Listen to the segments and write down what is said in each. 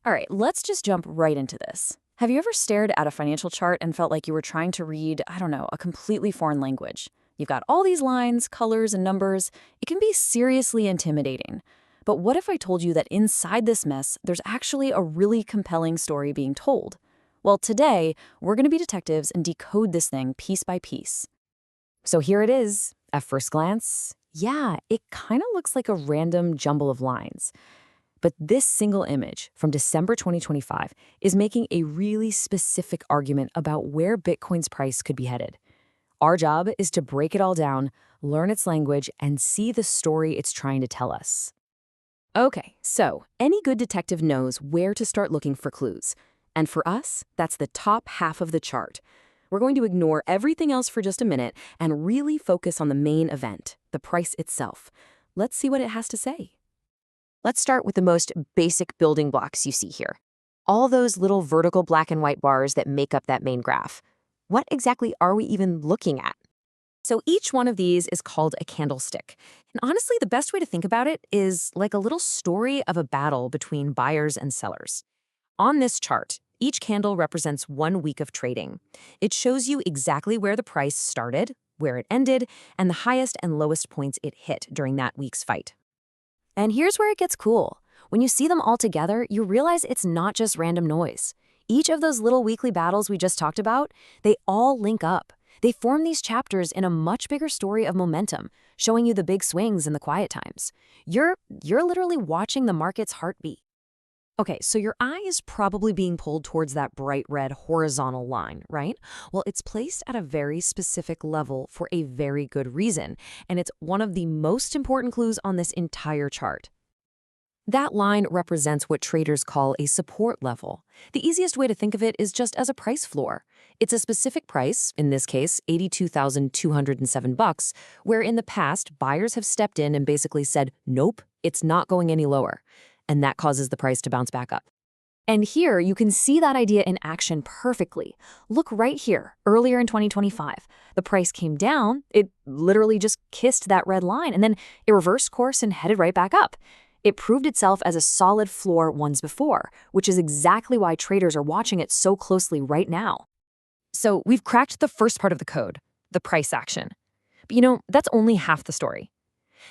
All right, let's just jump right into this. Have you ever stared at a financial chart and felt like you were trying to read, I don't know, a completely foreign language? You've got all these lines, colors, and numbers. It can be seriously intimidating. But what if I told you that inside this mess, there's actually a really compelling story being told? Well, today, we're going to be detectives and decode this thing piece by piece. So here it is. At first glance, yeah, it kind of looks like a random jumble of lines. But this single image from December 2025 is making a really specific argument about where Bitcoin's price could be headed. Our job is to break it all down, learn its language, and see the story it's trying to tell us. Okay, so any good detective knows where to start looking for clues. And for us, that's the top half of the chart. We're going to ignore everything else for just a minute and really focus on the main event, the price itself. Let's see what it has to say. Let's start with the most basic building blocks you see here. All those little vertical black and white bars that make up that main graph. What exactly are we even looking at? So each one of these is called a candlestick. And honestly, the best way to think about it is like a little story of a battle between buyers and sellers. On this chart, each candle represents 1 week of trading. It shows you exactly where the price started, where it ended, and the highest and lowest points it hit during that week's fight. And here's where it gets cool. When you see them all together, you realize it's not just random noise. Each of those little weekly battles we just talked about, they all link up. They form these chapters in a much bigger story of momentum, showing you the big swings and the quiet times. You're literally watching the market's heartbeat. Okay, so your eye is probably being pulled towards that bright red horizontal line, right? Well, it's placed at a very specific level for a very good reason, and it's one of the most important clues on this entire chart. That line represents what traders call a support level. The easiest way to think of it is just as a price floor. It's a specific price, in this case, $82,207, where in the past, buyers have stepped in and basically said, nope, it's not going any lower. And that causes the price to bounce back up. And here, you can see that idea in action perfectly. Look right here, earlier in 2025. The price came down, it literally just kissed that red line, and then it reversed course and headed right back up. It proved itself as a solid floor once before, which is exactly why traders are watching it so closely right now. So we've cracked the first part of the code, the price action. But that's only half the story.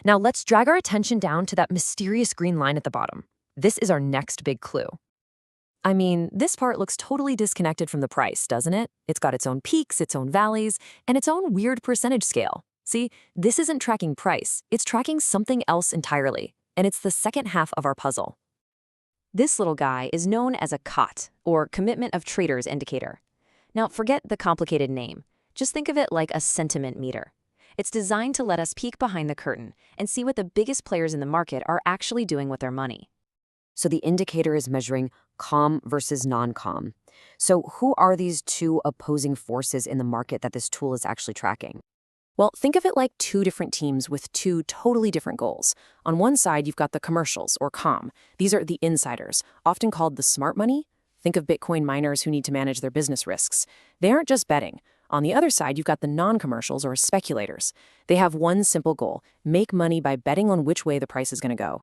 Now let's drag our attention down to that mysterious green line at the bottom. This is our next big clue. I mean, this part looks totally disconnected from the price, doesn't it? It's got its own peaks, its own valleys, and its own weird percentage scale. See, this isn't tracking price, it's tracking something else entirely, and it's the second half of our puzzle. This little guy is known as a COT, or Commitment of Traders Indicator. Now forget the complicated name. Just think of it like a sentiment meter. It's designed to let us peek behind the curtain and see what the biggest players in the market are actually doing with their money. So the indicator is measuring calm versus non-calm. So who are these two opposing forces in the market that this tool is actually tracking? Well, think of it like two different teams with two totally different goals. On one side, you've got the commercials, or calm. These are the insiders, often called the smart money. Think of Bitcoin miners who need to manage their business risks. They aren't just betting. On the other side, you've got the non-commercials, or speculators. They have one simple goal: make money by betting on which way the price is going to go.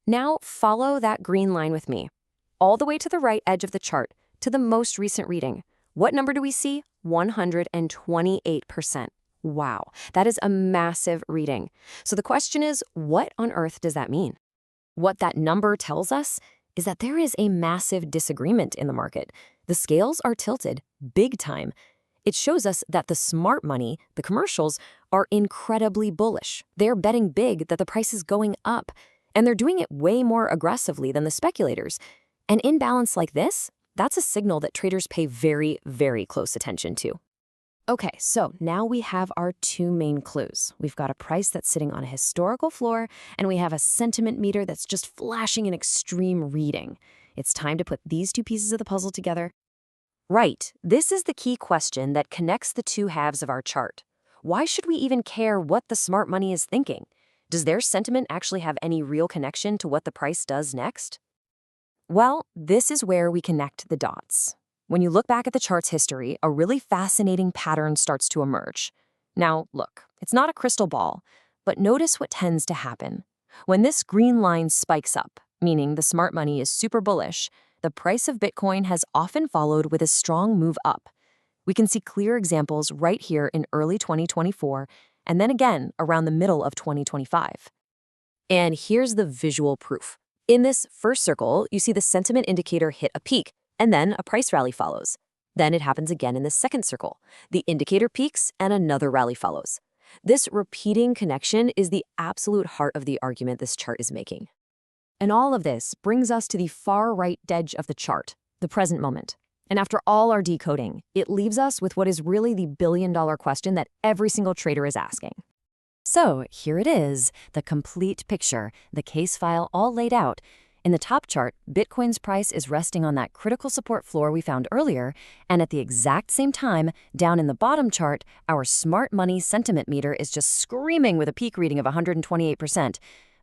Now follow that green line with me, all the way to the right edge of the chart, to the most recent reading. What number do we see? 128%. Wow, that is a massive reading. So the question is, what on earth does that mean? What that number tells us is that there is a massive disagreement in the market. The scales are tilted big time. It shows us that the smart money, the commercials, are incredibly bullish. They're betting big that the price is going up, and they're doing it way more aggressively than the speculators. An imbalance like this, that's a signal that traders pay very, very close attention to. Okay, so now we have our two main clues. We've got a price that's sitting on a historical floor, and we have a sentiment meter that's just flashing an extreme reading. It's time to put these two pieces of the puzzle together. Right, this is the key question that connects the two halves of our chart. Why should we even care what the smart money is thinking? Does their sentiment actually have any real connection to what the price does next? Well, this is where we connect the dots. When you look back at the chart's history, a really fascinating pattern starts to emerge. Now, look, it's not a crystal ball, but notice what tends to happen. When this green line spikes up, meaning the smart money is super bullish, the price of Bitcoin has often followed with a strong move up. We can see clear examples right here in early 2024, and then again around the middle of 2025. And here's the visual proof. In this first circle, you see the sentiment indicator hit a peak, and then a price rally follows. Then it happens again in the second circle. The indicator peaks, and another rally follows. This repeating connection is the absolute heart of the argument this chart is making. And all of this brings us to the far right edge of the chart, the present moment. And after all our decoding, it leaves us with what is really the billion-dollar question that every single trader is asking. So here it is, the complete picture, the case file all laid out. In the top chart, Bitcoin's price is resting on that critical support floor we found earlier, and at the exact same time, down in the bottom chart, our smart money sentiment meter is just screaming with a peak reading of 128%.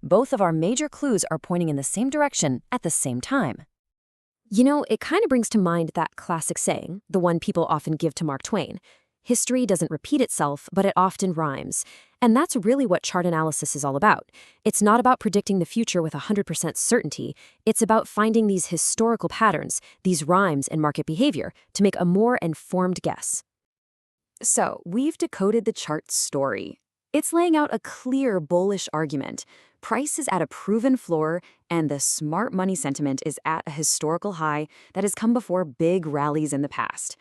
Both of our major clues are pointing in the same direction at the same time. You know, it kind of brings to mind that classic saying, the one people often give to Mark Twain. History doesn't repeat itself, but it often rhymes. And that's really what chart analysis is all about. It's not about predicting the future with 100% certainty. It's about finding these historical patterns, these rhymes in market behavior, to make a more informed guess. So, we've decoded the chart's story. It's laying out a clear bullish argument. Price is at a proven floor, and the smart money sentiment is at a historical high that has come before big rallies in the past.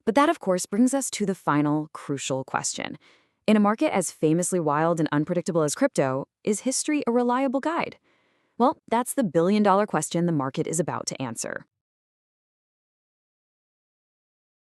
But that, of course, brings us to the final, crucial question. In a market as famously wild and unpredictable as crypto, is history a reliable guide? Well, that's the billion-dollar question the market is about to answer.